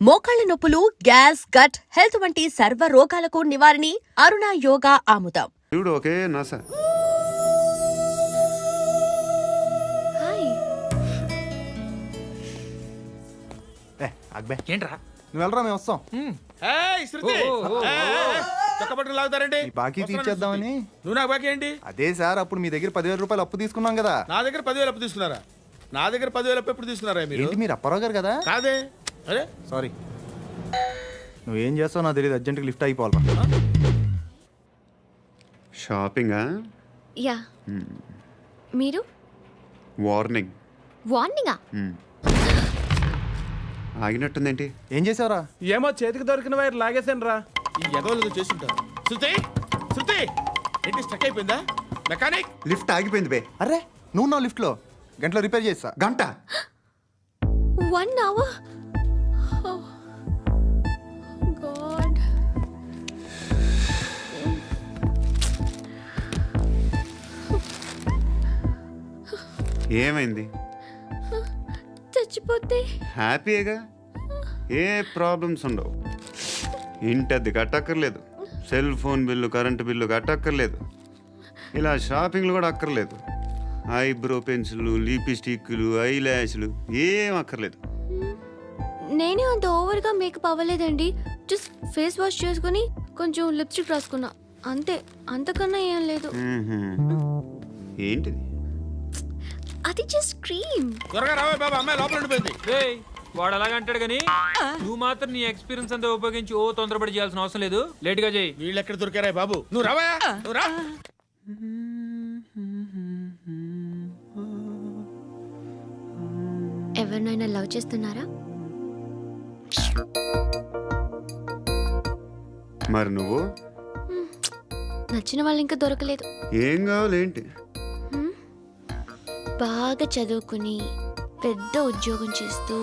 మోకాళ్ల నొప్పులు, gas, gut health వంటి సర్వ రోగాలకు నివారణి అరుణ యోగా ఆముదం. చూడు ఓకే నాస. ఏంట్రా నువ్వు వెళ్ళరా, మేము వస్తాం. లాగుతారండి బాకీ తీర్చేద్దామని. నువ్వు నాకు బాకీ ఏంటి? అదే సార్, అప్పుడు మీ దగ్గర 10,000 రూపాయలు అప్పు తీసుకున్నాం కదా. నా దగ్గర 10,000 అప్పు తీసుకున్నారా? నా దగ్గర 10,000 అప్పు ఎప్పుడు తీసుకున్నారా మీరు? ఏంటి, మీరు అప్పారావు గారు కదా? కాదే. అరే సారీ. నువ్వేం చేస్తావు నాకు తెలియదు, అర్జెంట్గా లిఫ్ట్ అయిపోవాలరా. షాపింగా? యా. మీరు? వార్నింగ్. వార్నింగా? ఆగినట్టుందేంటి? ఏం చేసావురా? ఏమో చేతికి దొరికిన వైర్ లాగేసాను రా. ఈ ఎగవలు చేస్తుంటారు. శృతి, శృతి ఏంటి స్టక్ అయిపోయిందా? మెకానిక్. లిఫ్ట్ ఆగిపోయింది బే. అరే నువ్వు నా లిఫ్ట్లో గంటలో రిపేర్ చేస్తా. గంట? 1 hour? Oh, God. ఏమైంది? చచ్చిపోతే? హ్యాపీగా, ఏ ప్రాబ్లమ్స్ ఉండవు. ఇంటి అద్దె కట్టక్కర్లేదు, cell phone bill, current bill కట్టక్కర్లేదు, ఇలా షాపింగ్లు కూడా అక్కర్లేదు. ఐబ్రో పెన్సిల్లు, లిప్స్టిక్లు, ఐ ల్యాష్లు ఏం అక్కర్లేదు. నేనే అంత ఓవర్గా మేకప్ అవ్వలేదండి. జస్ట్ ఫేస్ వాష్ చేసుకుని కొంచెం లిప్స్టిక్ రాసుకున్నా అంతే, అంతకన్నా ఏం లేదు. ఏంటిది? అది జస్ట్ క్రీమ్. త్వరగా రావే బాబా, అమ్మాయి లోపల ఉండిపోయింది. వాడు అలాగంటాడు కానీ నువ్వు మాత్రం నీ ఎక్స్పీరియన్స్ అంతా ఉపయోగించి తొందరపడి చేయాల్సిన అవసరం లేదు. లేట్ గా చేయి. వీళ్ళు ఎక్కడ దొరికారా బాబు? నువ్వు రావా, నువ్వు రా. ఎవరినైనా లవ్ చేస్తున్నారా? మరి నువ్వు? నచ్చిన వాళ్ళు ఇంకా దొరకలేదు. ఏం కావాలేంటి? బాగా చదువుకుని పెద్ద ఉద్యోగం చేస్తూ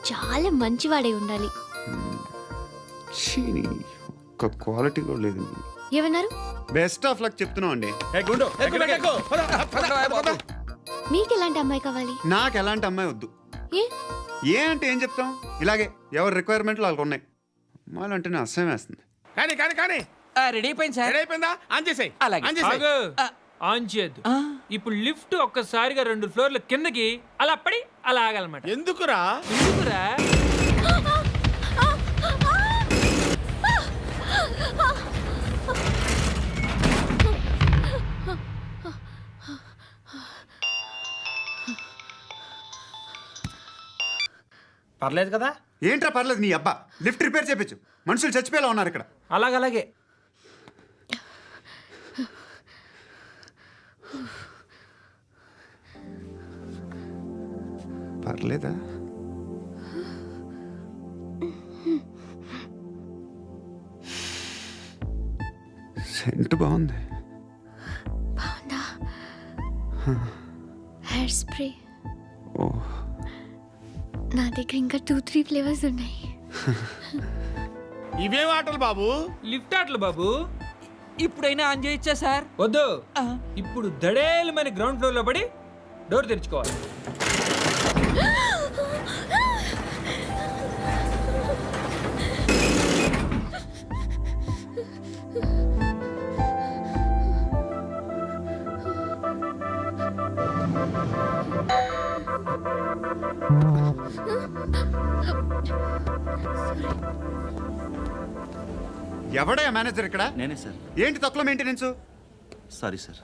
చాలా మంచివాడై ఉండాలి. ఒక్క క్వాలిటీ కూడా లేదు. ఏమన్నారు? బెస్ట్ ఆఫ్ లక్ చెప్తున్నావు అండి. మీకు ఎలాంటి అమ్మాయి కావాలి? నాకు ఎలాంటి అమ్మాయి వద్దు. ఏ అంటే ఏం చెప్తాం, ఇలాగే ఎవరి రిక్వైర్మెంట్లు వాళ్ళకు ఉన్నాయి. అమ్మాయిలు అంటేనే అసహ్యం వేస్తుంది. కానీ కానీ కానీ రెడీ అయిపోయింది సార్. రెడీ అయిపోయిందా? ఆన్ చేసేయ్. ఆన్ చేయద్దు. ఇప్పుడు లిఫ్ట్ ఒక్కసారిగా 2 ఫ్లోర్ల కిందకి అలా పడి అలా ఆగాలన్నమాట. ఎందుకురా? ఎందుకురా? పర్లేదు కదా? ఏంట్రా పర్లేదు నీ అబ్బా. లిఫ్ట్ రిపేర్ చేయించు, మనుషులు చచ్చిపోయేలా ఉన్నారు ఇక్కడ. అలాగే పర్లేదా? సెంట్ బాగుంది. బాగుందా? Hair spray. ఓ, నా దగ్గర ఇంకా 2-3 ఫ్లేవర్స్ ఉన్నాయి. ఇవేం ఆటలు బాబు? లిఫ్ట్ ఆటలు బాబు. ఇప్పుడైనా ఆన్ చేయొచ్చా సార్? వద్దు. ఇప్పుడు దడేలు మరి గ్రౌండ్ ఫ్లోర్ లో పడి డోర్ తెరుచుకోవాలి. ఎవడయ్యా మేనేజర్ ఇక్కడ? నేనే సార్. ఏంటి తక్కువ మెయింటెనెన్స్? Sorry sir.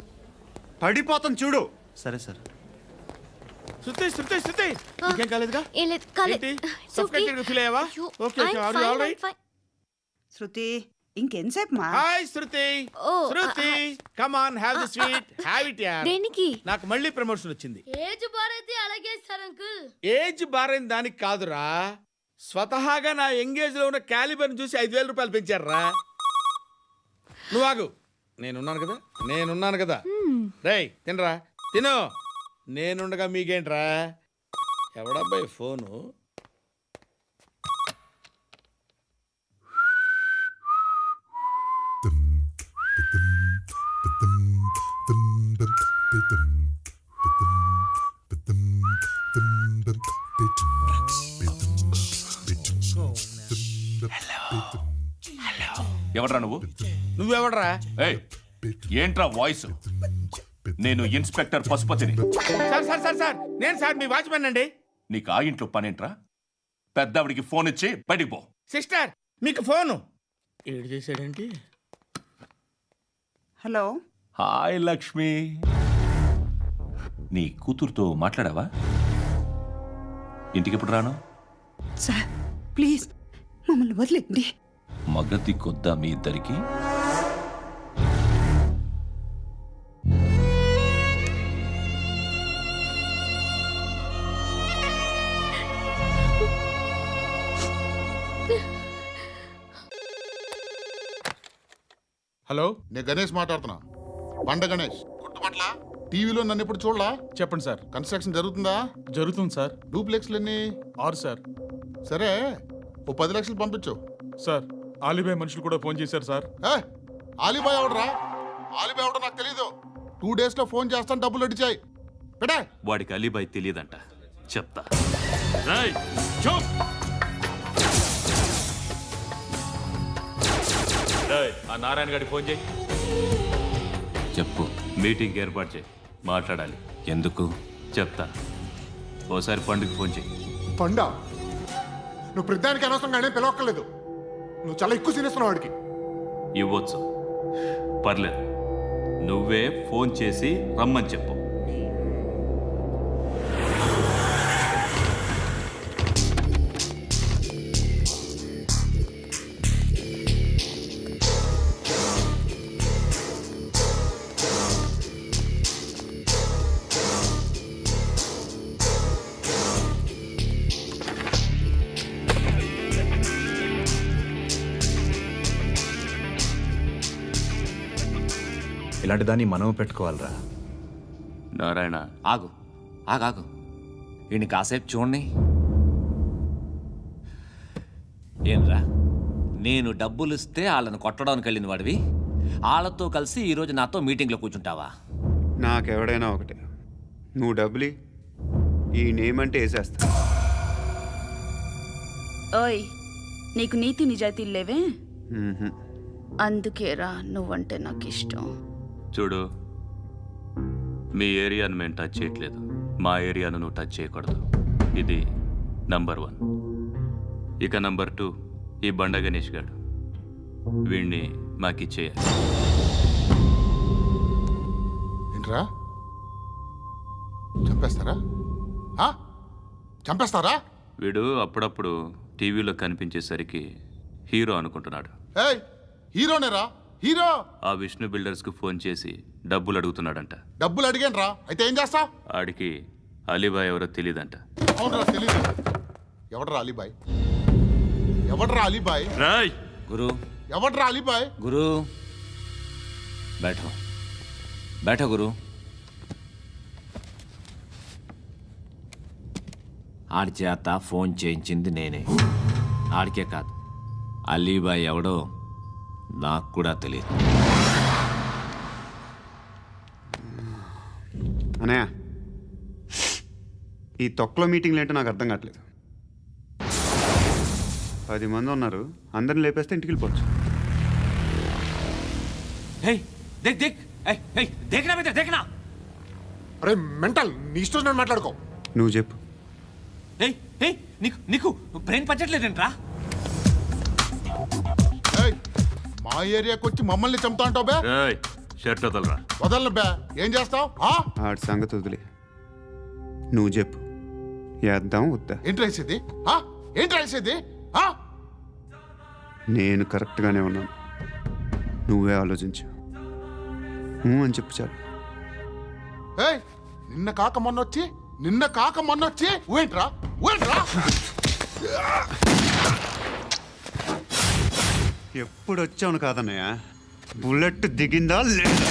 పడిపోతాం చూడు. సరే సార్. శృతి, శృతి, శృతి ఇంకేం కాలేదుగా? ఏం లేదు, కాలేదు. సఫ్కేటెడ్ గా ఫీల్ అయ్యావా? Okay okay, are you all right? Shruti ఇంకెంతసేపు మా? Hi Shruti. Shruti come on, have the sweet, have it యార్. దేనికి? నాకు మళ్ళీ ప్రమోషన్ వచ్చింది. ఏజ్ బారైతే అలాగే సార్ అంకుల్. ఏజ్ బారైన దానికి కాదురా, స్వతహాగా నా ఎంగేజ్ లో ఉన్న క్యాలిబర్ చూసి 5,000 రూపాయలు పెంచారా. నువ్వు ఆగు, నేనున్నాను కదా. రేయ్ తినరా, తిను. నేనుండగా మీకేంట్రా? ఎవడబ్బాయి ఫోను? ఎవడ్రా నువ్వు? నువ్వెవడరా? ఏయ్, ఏంట్రా వాయిస్? నేను ఇన్స్పెక్టర్ పశుపతిని. సార్ సార్ సార్ సార్ నేను సార్ మీ వాచ్మెన్ అండి. నీకు ఆ ఇంట్లో పనేంట్రా? పెద్దవిడికి ఫోన్ ఇచ్చి బయటికి పో. సిస్టర్ మీకు ఫోను ఏడు చేశాడేంటి? హలో హాయ్ లక్ష్మి, నీ కూతురుతో మాట్లాడావా? ఇంటికి ఎప్పుడు రాను? సార్ ప్లీజ్ మమ్మల్ని వదిలేండి. మగతి కొద్దా మీ ఇద్దరికి? హలో, నేను గణేష్ మాట్లాడుతున్నా. బండ గణేష్ గుర్తుపట్ల? టీవీలో నన్ను ఇప్పుడు చూడలా? చెప్పండి సార్. కన్స్ట్రక్షన్ జరుగుతుందా? జరుగుతుంది సార్. డూప్లెక్స్లు ఎన్ని? 6 సార్. సరే, ఓ 10 లక్షలు పంపించు. సార్ ఆలిబాయ్ మనుషులు కూడా ఫోన్ చేశారు సార్. ఏ ఆలిబాయ్ ఎవడరా? ఆలిబాయ్ ఎవడో నాకు తెలీదు. 2 days లో ఫోన్ చేస్తాను, డబ్బులు అడిచాయి పెడే. వాడికి అలీబాయ్ తెలియదంట, చెప్తా. ఆ నారాయణ గారికి ఫోన్ చేయి. చెప్పు. మీటింగ్ ఏర్పాటు చేయి, మాట్లాడాలి. ఎందుకు? చెప్తా. ఓసారి పండుగ ఫోన్ చేయి. పండ నువ్వు ప్రతిదానికి అనవసరంగానే పిలవక్కర్లేదు. నువ్వు చాలా ఎక్కువ సీనిస్తున్నావు వాడికి. ఇవ్వచ్చు, పర్లేదు. నువ్వే ఫోన్ చేసి రమ్మని చెప్పు. ఇలాంటి దాన్ని మనం పెట్టుకోవాలరా. నారాయణ, ఆగు ఆగాగు, ఈయన కాసేపు చూడండి. ఏంరా, నేను డబ్బులు ఇస్తే వాళ్ళని కొట్టడానికి వెళ్ళిన వాడివి, వాళ్ళతో కలిసి ఈరోజు నాతో మీటింగ్లో కూర్చుంటావా? నాకెవడైనా ఒకటే. నువ్వు డబ్బులి, ఈ నేమ్ అంటే వేసేస్తా. ఓయ్ నీకు నీతి నిజాయితీలు లేవే, మ్మ్హ. అందుకేరా నువ్వంటే నాకు ఇష్టం. చూడు, మీ ఏరియాను మేము టచ్ చేయట్లేదు, మా ఏరియాను నువ్వు టచ్ చేయకూడదు. ఇది నంబర్ 1. ఇక నంబర్ 2, ఈ బండ గణేష్ గారు, వీణ్ణి మాకిచ్చేయాలి. ఏంట్రా, చంపేస్తారా? చంపేస్తారా? వీడు అప్పుడప్పుడు టీవీలో కనిపించేసరికి హీరో అనుకుంటున్నాడు. ఏయ్ హీరోనేరా, హీరో. ఆ విష్ణు బిల్డర్స్కు ఫోన్ చేసి డబ్బులు అడుగుతున్నాడంట. డబ్బులు అడిగాను రా, అయితే ఏం చేస్తా? ఆడికి అలీబాయ్ ఎవరో తెలీదంట. అవునరా, తెలీదు. ఎవడరా అలీబాయ్? ఎవడరా అలీబాయ్? రాయ్ గురు, ఎవడరా అలీబాయ్? గురు బైఠో బైఠో గురు. ఆడి చేత ఫోన్ చేయించింది నేనే. ఆడికే కాదు, అలీబాయ్ ఎవడో నాకు కూడా తెలియదు. అనయ్య, ఈ తొక్కలో మీటింగ్లు ఏంటో నాకు అర్థం కావట్లేదు. 10 మంది ఉన్నారు, అందరిని లేపేస్తే ఇంటికి వెళ్ళిపోవచ్చు. అరే మెంటల్, నీ ఇష్టం నేను మాట్లాడుకో. నువ్వు చెప్పు. నీకు బ్రెయిన్ పచ్చట్లేదంట్రా? ఏయ్, మా ఏరియాకి వచ్చి మమ్మల్ని చంపుతా అంటావు బే? రాయ్ షర్ట్ వదలరా. వదలను బే. ఏం చేస్తావు? ఆడి సంగతి వదిలే, నువ్వు చెప్పు. వేద్దాం వద్దా? ఏంటి రాసేది? ఏంటి రాసేది? నేను కరెక్ట్గానే ఉన్నాను, నువ్వే ఆలోచించు. అని చెప్పు చాలు. ఏయ్, నిన్న కాక మొన్నొచ్చి ఊయంట్రా. ఎప్పుడు వచ్చావును కాదన్నయ్య, బుల్లెట్ దిగిందా లేదా?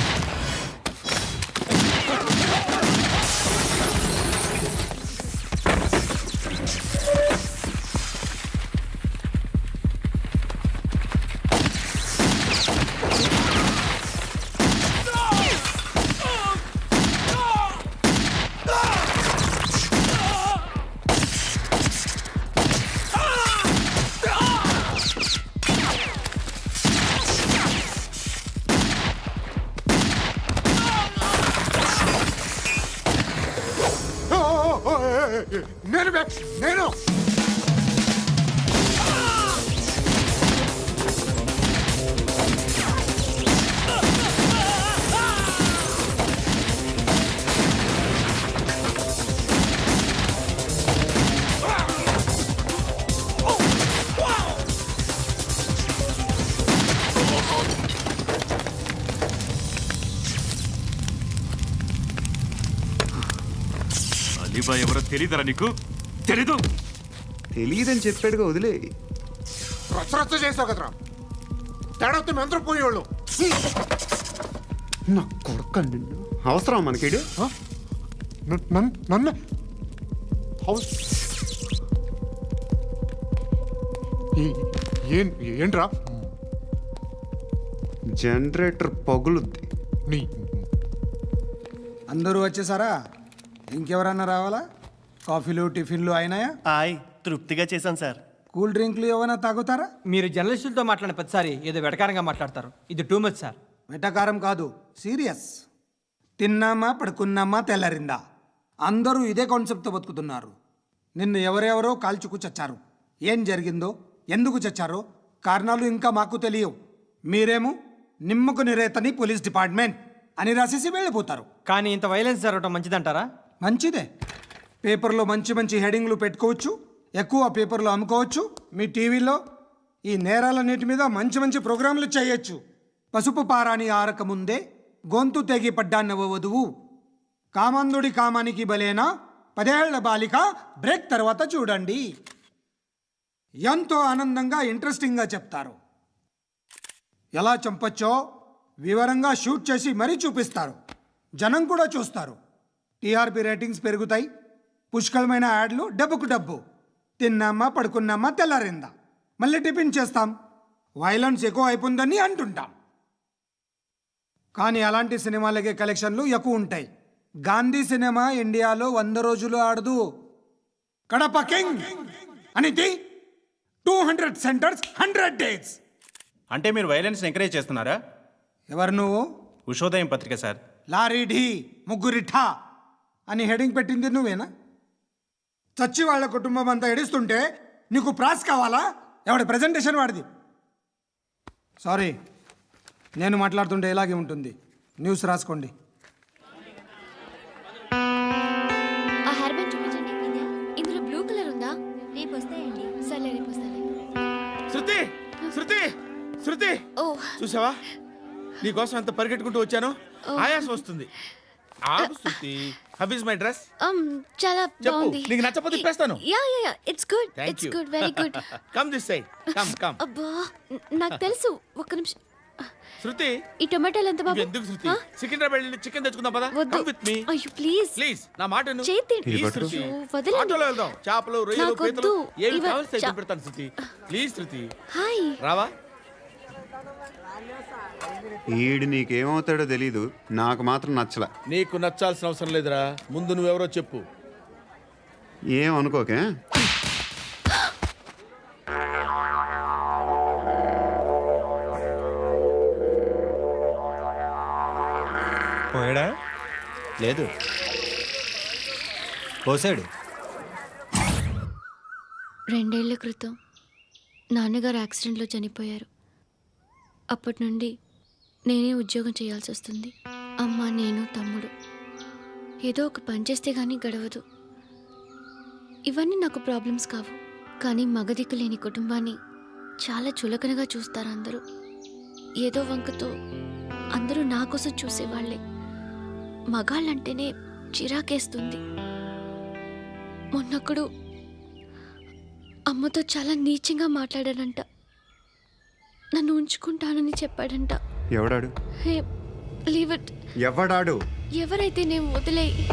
అలీబాయ్ ఎవరో తెలీదరా నీకు? తెలీదు. తెలియదని చెప్పాడుగా, వదిలే. రచ్చ చేసావు కదరా, తేడా వస్తే మెంతరం పోయేవాళ్ళు. నా కొడుకు నిన్ను అవసరం మనకిడు. నన్ను హౌస్ ఏంట్రా? జనరేటర్ పగులుద్ది. నీ అందరూ వచ్చేసారా? ఇంకెవరన్నా రావాలా? కాఫీలు టిఫిన్లు అయినాయా? తృప్తిగా చేశాను సార్. కూల్ డ్రింక్లు ఏమైనా తాగుతారా? మీరు జర్నలిస్టులతో మాట్లాడిన ప్రతిసారి ఏదో వెటకారంగా మాట్లాడతారు. ఇది టూ మచ్ సార్. వెటకారం కాదు, సీరియస్. తిన్నామా పడుకున్నామా తెల్లరిందా, అందరూ ఇదే కాన్సెప్ట్తో బతుకుతున్నారు. నిన్ను ఎవరెవరో కాల్చుకు చచ్చారు. ఏం జరిగిందో, ఎందుకు చచ్చారో కారణాలు ఇంకా మాకు తెలియవు. మీరేమో నిమ్మకు నిరేతని పోలీస్ డిపార్ట్మెంట్ అని రాసేసి వెళ్ళిపోతారు. కానీ ఇంత వైలెన్స్ జరగడం మంచిదంటారా? మంచిదే. పేపర్లో మంచి మంచి హెడింగ్లు పెట్టుకోవచ్చు, ఎక్కువ పేపర్లు అమ్ముకోవచ్చు. మీ టీవీలో ఈ నేరాలన్నిటి మీద మంచి మంచి ప్రోగ్రాంలు చేయొచ్చు. పసుపు పారాని ఆరక ముందే గొంతు తెగి పడ్డాన్నవ వధువు, కామందుడి కామానికి బలేనా 10 ఏళ్ల బాలిక బ్రేక్ తర్వాత చూడండి. ఎంతో ఆనందంగా ఇంట్రెస్టింగ్గా చెప్తారు. ఎలా చంపచ్చో వివరంగా షూట్ చేసి మరీ చూపిస్తారు. జనం కూడా చూస్తారు. టీఆర్పీ రేటింగ్స్ పెరుగుతాయి. పుష్కలమైన యాడ్లు, డబ్బుకు డబ్బు. తిన్నామా పడుకున్నామా తెల్లారిందా, మళ్ళీ టిఫిన్ చేస్తాం. వైలెన్స్ ఎక్కువ అయిపోయిందని అంటుంటాం. కానీ అలాంటి సినిమాలకే కలెక్షన్లు ఎక్కువ ఉంటాయి. గాంధీ సినిమా ఇండియాలో 100 రోజులు ఆడదు. కడప కింగ్ అనితి 200 సెంటర్స్ 100 డేస్. అంటే మీరు వైలెన్స్ ఎంకరేజ్ చేస్తున్నారా? ఎవరు నువ్వు? ఉషోదయం పత్రిక సార్. లారీ ఢీ ముగ్గురిఠా అని హెడింగ్ పెట్టింది నువ్వేనా? చచ్చి వాళ్ళ కుటుంబం అంతా ఎడుస్తుంటే నీకు ప్రాస్ కావాలా? ఎవడి ప్రజెంటేషన్ వాడిది. సారీ, నేను మాట్లాడుతుంటే ఇలాగే ఉంటుంది. న్యూస్ రాసుకోండి. ఆ హెయిర్ బ్యాండ్ చూపించండి. ఇందులో బ్లూ కలర్ ఉందా? రేపు వస్తాయండి. సరే రేపు వస్తాయి. శృతి శృతి శృతి, ఓ చూసావా నీకోసం ఎంత పరిగెట్టుకుంటూ వచ్చాను. ఆయాసం వస్తుంది. ఆగు Shruti. How is my dress? చాలా చెప్పు. బాగుంది. నీకు నచ్చకపోతే తిప్పేస్తాను. Yeah it's good. Thank it's you. Good, very good. Come this side. Come. అబ్బా, నాకు తెలుసు. ఒక్క నిమిషం. శృతి, ఈ టొమాటోలు ఎంత బాబు? ఎందుకు శృతి? సికింద్రాబాద్ వెళ్ళి చికెన్ తెచ్చుకుందాం పదా. వద్దు. కమ్ విత్ మీ అయ్యో ప్లీజ్ ప్లీజ్. నా మాట విను. చేతి ప్లీజ్ శృతి. వదలండి. ఆటోలో వెళ్దాం. చేపలు, రొయ్యలు, నాకు పీతలు వద్దు. ఏమి ఇవ- కావాలి సైతం చా- పెడతాను శృతి. Please Shruti. హాయ్. రావా? ఈడు నీకేమవుతాడో తెలీదు, నాకు మాత్రం నచ్చలా. నీకు నచ్చాల్సిన అవసరం లేదురా. ముందు నువ్వెవరో చెప్పు. ఏం అనుకోకే. పోయాడా? లేదు, పోసాడు. 2 ఏళ్ల క్రితం నాన్నగారు యాక్సిడెంట్లో చనిపోయారు. అప్పటి నుండి నేనే ఉద్యోగం చేయాల్సి వస్తుంది. అమ్మ, నేను, తమ్ముడు ఏదో ఒక పని చేస్తే కానీ గడవదు. ఇవన్నీ నాకు ప్రాబ్లమ్స్ కావు. కానీ మగదిక్కు లేని కుటుంబాన్ని చాలా చులకనగా చూస్తారు అందరూ. ఏదో వంకతో అందరూ నా కోసం చూసేవాళ్లే. మగాళ్ళంటేనే చిరాకేస్తుంది. మొన్నొక్కడు అమ్మతో చాలా నీచంగా మాట్లాడాడంట. నన్ను ఉంచుకుంటానని చెప్పాడంట. ఎవడాడు? హే, లీవ్ ఇట్. ఎవడాడు? ఎవరైతే నేను వదిలేయి.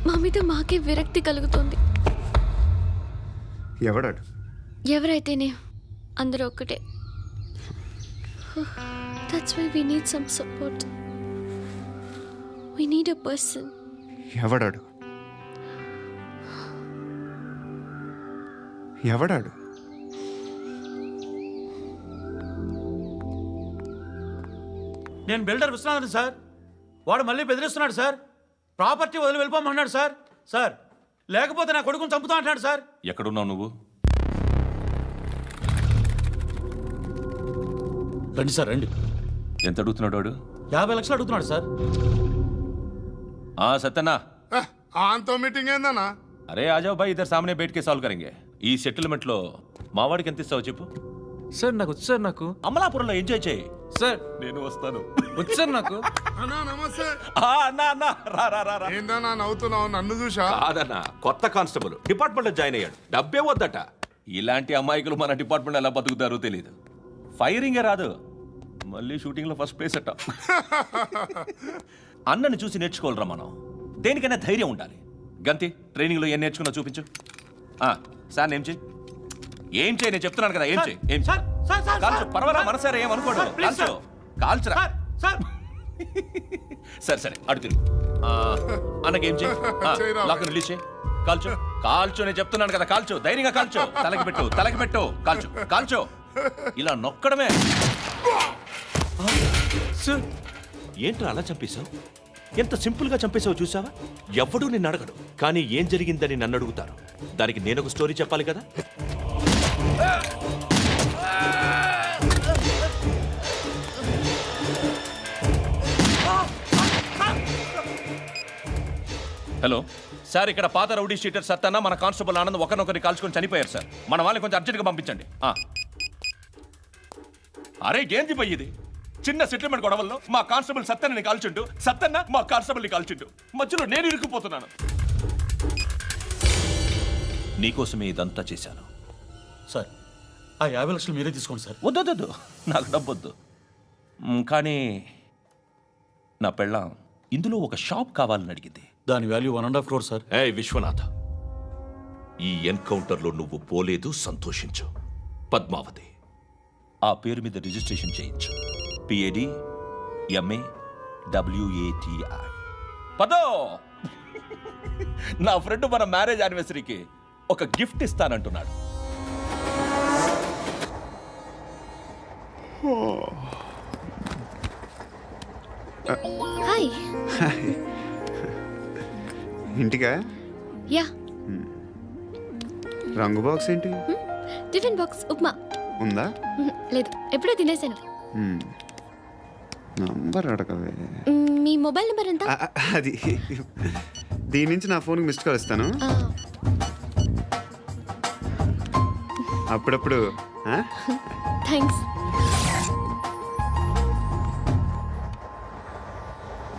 మా మీద మాకే విరక్తి కలుగుతుంది. ఎవడాడు? ఎవరైతేనే అందరూ ఒక్కటే. That's why we need some support. We need a person. ఎవడాడు? ఎవడాడు? నేను బిల్డర్ విశ్వనాథన్ సార్. వాడు మళ్ళీ బెదిరిస్తున్నాడు సార్. ప్రాపర్టీ వదిలి వెళ్ళిపోమన్నాడు సార్. సార్, లేకపోతే నా కొడుకుని చంపుతా అంటున్నాడు సార్. ఎక్కడున్నావు నువ్వు? రండి సార్, రండి. ఎంత అడుగుతున్నాడు వాడు? 50 లక్షలు అడుగుతున్నాడు సార్. సత్యనా, ఆంతో మీటింగ్ ఏందన్నా? అరే ఆజావ్ భాయ్, ఇద్దరు సామనే బయటకే సాల్వ్ కరెంగే. ఈ సెటిల్మెంట్లో మా వాడికి ఎంత ఇస్తావు చెప్పు. సార్ నాకు వచ్చు సార్ నాకు అమలాపురంలో ఎంజాయ్ చేయి. సార్ నేను వస్తాను. వచ్చు సార్ నాకు. అన్నా నమస్తే. అన్నా అన్నా రా రా రా రా. ఏందన్నా నవ్వుతున్నావు? నన్ను చూసా? కాదన్నా, కొత్త కానిస్టేబుల్ డిపార్ట్మెంట్ లో జాయిన్ అయ్యాడు. డబ్బే వద్దట. ఇలాంటి అమాయకులు మన డిపార్ట్మెంట్ ఎలా బతుకుతారో తెలియదు. ఫైరింగే రాదు, మళ్ళీ షూటింగ్ లో ఫస్ట్ ప్లేస్ అట్ట. అన్నని చూసి నేర్చుకోవాలరా మనం. దేనికైనా ధైర్యం ఉండాలి. గంతి, ట్రైనింగ్ లో ఏం నేర్చుకున్నా చూపించు. సార్ ఏం చేయి, ఏం చేయి, నేను చెప్తున్నాను కదా. ఏం చేయి, ఏం సార్ సార్ సార్ కాల్చు, పర్వాలా, మనసారా ఏమనుకోడు. సార్, ప్లీజ్ కాల్చు, కాల్చురా. సార్ సరే సరే, అడు తిరుగు. అన్నకేం చేయి, చేయరా. లాక్ రిలీజ్ చేయి. కాల్చు, కాల్చు, నేను చెప్తున్నాను కదా. కాల్చు, ధైర్యంగా కాల్చు. తలకి పెట్టు, తలకి పెట్టు. కాల్చు, కాల్చు. ఇలా నొక్కడమే. సార్ ఏంట్రా అలా చంపేశావు? ఎంత సింపుల్ గా చంపేశావు చూసావా? ఎవడూ నిన్ను అడగడు, కానీ ఏం జరిగిందని నన్ను అడుగుతారు. దానికి నేను ఒక స్టోరీ చెప్పాలి కదా. హలో సార్, ఇక్కడ పాత రౌడీ షీటర్ సత్తన్న మన కానిస్టేబుల్ ఆనంద్ ఒకరినొకరిని కాల్చుకొని చనిపోయారు సార్. మన వాళ్ళని కొంచెం అర్జెంట్గా పంపించండి. అరే ఏంది పోయి ఇది? చిన్న సెటిల్మెంట్ గొడవల్లో మా కానిస్టేబుల్ సత్తన్నని కాల్చుండు, సత్తన్న మా కానిస్టేబుల్ని కాల్చుండు. మధ్యలో నేను ఇరుక్కుపోతున్నాను. నీకోసమే ఇదంతా చేశాను. సార్ ఆ 50 లక్షలు మీరే తీసుకోండి సార్. వద్దొద్దు, నాకు డబ్బొద్దు. కానీ నా పెళ్ళాం ఇందులో ఒక షాప్ కావాలని అడిగింది. దాని వాల్యూ 1.5 crore సార్. విశ్వనాథ, ఈ ఎన్కౌంటర్లో నువ్వు పోలేదు, సంతోషించు. పద్మావతి ఆ పేరు మీద రిజిస్ట్రేషన్ చేయించు. PAD MA WATI. పదో, నా ఫ్రెండ్ మన మ్యారేజ్ యానివర్సరీకి ఒక గిఫ్ట్ ఇస్తానంటున్నాడు. హాయ్. ఇంటికా? యా. రంగు బాక్స్ ఏంటి? Tiffin box upma. ఉందా? లేదు, ఎప్పుడో తినేసాను. నంబర్ అడగవే. మీ మొబైల్ నెంబర్ ఎంత? అది దీని నుంచి నా ఫోన్కి మిస్డ్ కాల్ ఇస్తాను. అప్పుడప్పుడు. థ్యాంక్స్.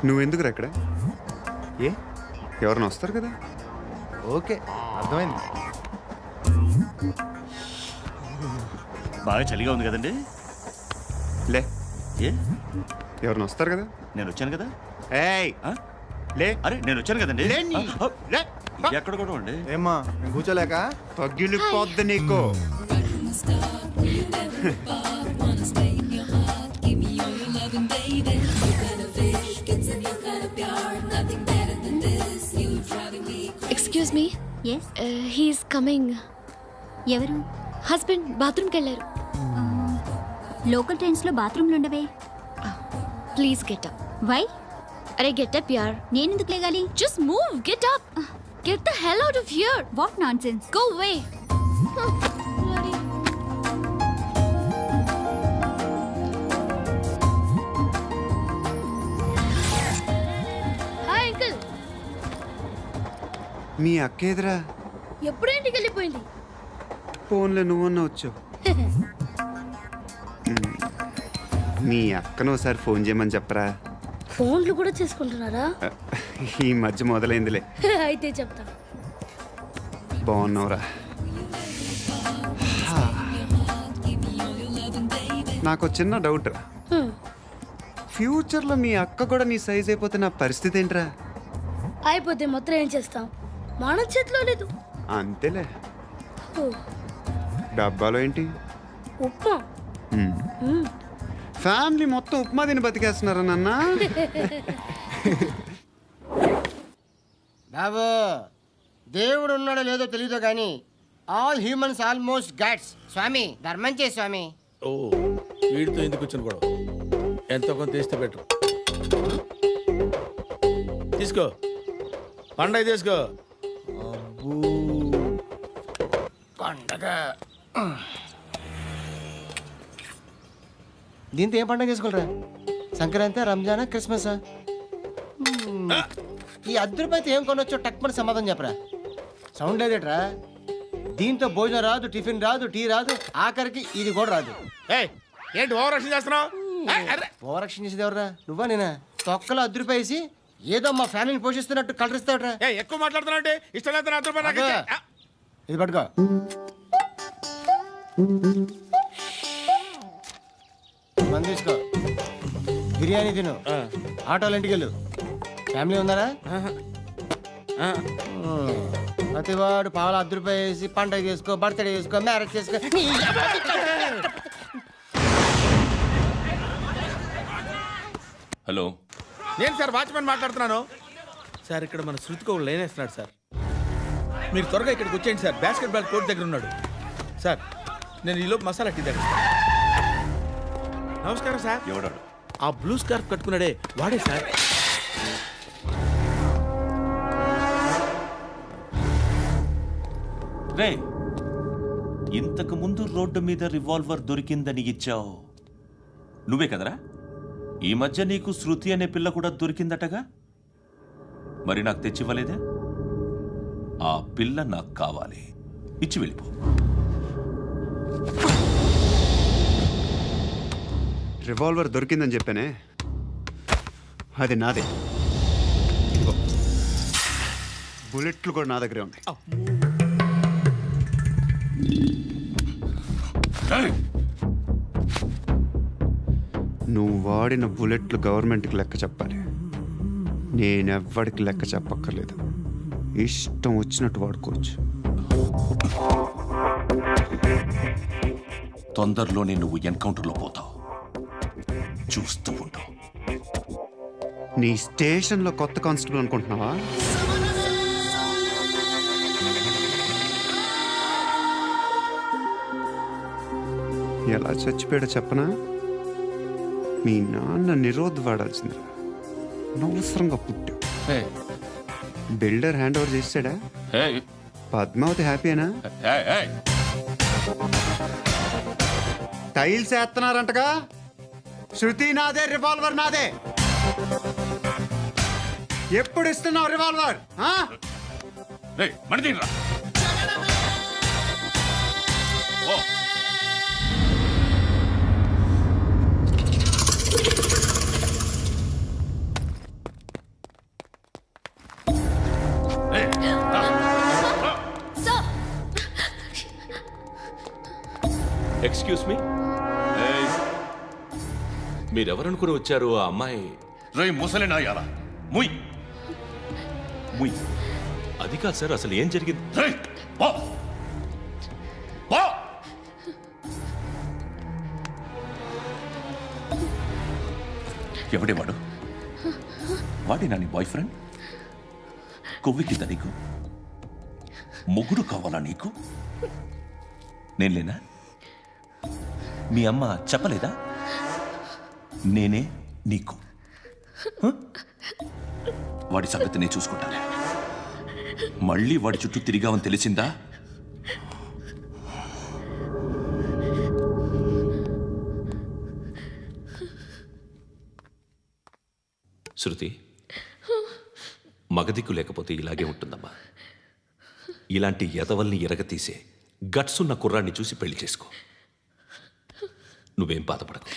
నువ్వెందుకురా అక్కడ? ఏ ఎవరైనా వస్తారు కదా. ఓకే, అర్థమైంది. బాగా చలిగా ఉంది కదండి. లే, ఏ ఎవరైనా వస్తారు కదా. నేను వచ్చాను కదా. ఏయ్ లే. అరే నేను వచ్చాను కదండి. లే నీ. లే. ఎక్కడ కూడా ఉండి. ఏమ్మా, నేను కూర్చోలేక? తగ్గిలిపోద్ది నీకు. Excuse me. Yes. He's coming. ఎవరు? హస్బెండ్ బాత్రూమ్కి వెళ్ళారు. లోకల్ ట్రైన్స్లో బాత్రూమ్లు ఉండవే. Please get up. వై? అరే గెట్ అప్ యార్. నేనెందుకు లేగాలి? Just move, get up. Get the hell out of here. What nonsense. Go away. Hi uncle. మీ అక్క ఎదురా? ఎప్పుడు ఇంటికి వెళ్ళిపోయింది? ఫోన్లో నువ్వన్నా వచ్చావు. మీ అక్కను ఒకసారి ఫోన్ చేయమని చెప్పరా. ఫోన్లు కూడా చేసుకుంటున్నారా? ఈ మధ్య మొదలైందిలే. అయితే చెప్తా. బాగున్నావురా? నాకు చిన్న డౌట్ రా. ఫ్యూచర్లో మీ అక్క కూడా నీ సైజ్ అయిపోతే నా పరిస్థితి ఏంట్రా? అయిపోతే మొత్తం ఏం చేస్తాం, మన చేతిలో లేదు. అంతేలే. డబ్బాలో ఏంటి? ఉప్మా. ఫ్యామిలీ మొత్తం ఉప్మా తిని బతికేస్తున్నారా నాన్న? బాబు, దేవుడు ఉన్నాడో లేదో తెలియదు కానీ ఆల్ హ్యూమన్స్ ఆల్మోస్ట్ గాడ్స్. స్వామి ధర్మం చే స్వామి. ఓ, వీడితో ఎందుకు వచ్చిన గొడవ? ఎంతో కొంత తీస్తే పెట్టు. తీసుకో, పండగ తీసుకో. పండగ దీంతో ఏం పండగ చేసుకోలేరా? సంక్రాంతి, రంజానా, క్రిస్మసా? ఈ 10 రూపాయలతో ఏం కొనొచ్చో టక్మని సమాధానం చెప్పరా. సౌండ్ లేదేట్రా? దీంతో భోజనం రాదు, టిఫిన్ రాదు, టీ రాదు, ఆఖరికి ఇది కూడా రాదు. ఏయ్, ఏంటి ఓవర్ రక్షణ చేస్తున్నావు? ఓవరాక్షన్ చేసేది ఎవరా? నువ్వా నేనా? తొక్కలో అద్దరిపేసి ఏదో మా ఫ్యామిలీని పోషిస్తున్నట్టు కలరిస్తాడరా. ఎక్కువ మాట్లాడుతున్నావు అంటే ఇష్టం లేదు నా రూపాయలు నాకు ఇచ్చే. ఆ, ఇది పట్టుకో. మంది తీసుకో, బిర్యానీ తిను, ఆటోలు ఇంటికి వెళ్ళు. ఫ్యామిలీ ఉన్నారా? ప్రతివాడు పావులు ₹10 పండగ చేసుకో, బర్త్డే చేసుకో, మ్యారేజ్ చేసుకో. హలో, నేను సార్ వాచ్మెన్ మాట్లాడుతున్నాను సార్. ఇక్కడ మన శృతికో లైన్ వేస్తున్నాడు సార్. మీరు త్వరగా ఇక్కడికి వచ్చేయండి సార్. బాస్కెట్ బాల్ కోర్ట్ దగ్గర ఉన్నాడు సార్. నేను ఈలోపు మసాలా టీ దగ్గర. నమస్కారం సార్. ఎవడాడు? ఆ బ్లూ స్కార్ఫ్ కట్టుకున్నాడే వాడే సార్. రే, ఇంతకు ముందు రోడ్డు మీద రివాల్వర్ దొరికిందని ఇచ్చావు నువ్వే కదరా? ఈ మధ్య నీకు శృతి అనే పిల్ల కూడా దొరికిందటగా, మరి నాకు తెచ్చివ్వలేదే? ఆ పిల్ల నాకు కావాలి, ఇచ్చి వెళ్ళిపో. రివాల్వర్ దొరికిందని చెప్పానే, అది నాదే. ఇదిగో, బుల్లెట్లు కూడా నా దగ్గరే ఉన్నాయి. నువ్వు వాడిన బుల్లెట్లు గవర్నమెంట్కి లెక్క చెప్పాలి. నేనెవ్వడికి లెక్క చెప్పక్కర్లేదు. ఇష్టం వచ్చినట్టు వాడుకోవచ్చు. తొందరలోనే నువ్వు ఎన్కౌంటర్లో పోతావు, చూస్తూ ఉంటావు. నీ స్టేషన్లో కొత్త కానిస్టేబుల్ అనుకుంటున్నావా? ఎలా చచ్చిపోయాడో చెప్పనా? మీ నాన్న నిరోధ్ వాడాల్సిందిరా. అనవసరంగా పుట్టావు. బిల్డర్ హ్యాండ్ ఓవర్ చేసాడా? పద్మావతి హ్యాపీనా? టైల్స్ వేస్తున్నారంటగా. శృతి నాదే, రివాల్వర్ నాదే. ఎప్పుడు ఇస్తున్నావు రివాల్వర్? ఎక్స్క్యూజ్ మీ, మీరెవరనుకుని వచ్చారు? ఆ అమ్మాయి రై ముసలి నాయాల ముయ్ ముయ్. అది కాదు సార్, అసలు ఏం జరిగింది? ఎవడేవాడు? వాడి నా నీ బాయ్ ఫ్రెండ్? కొవ్వికింద నీకు? మొగుడు కావాలా నీకు? నేను లేనా? మీ అమ్మ చెప్పలేదా? నేనే నీకు. వాడి సంగతి నేను చూసుకుంటాను. మళ్ళీ వాడి చుట్టూ తిరిగావని తెలిసిందా? శృతి, మగదిక్కు లేకపోతే ఇలాగే ఉంటుందమ్మా. ఇలాంటి ఎదవల్ని ఎరగతీసే గట్స్ ఉన్న కుర్రాన్ని చూసి పెళ్లి చేసుకో. నువ్వేం బాధపడకు.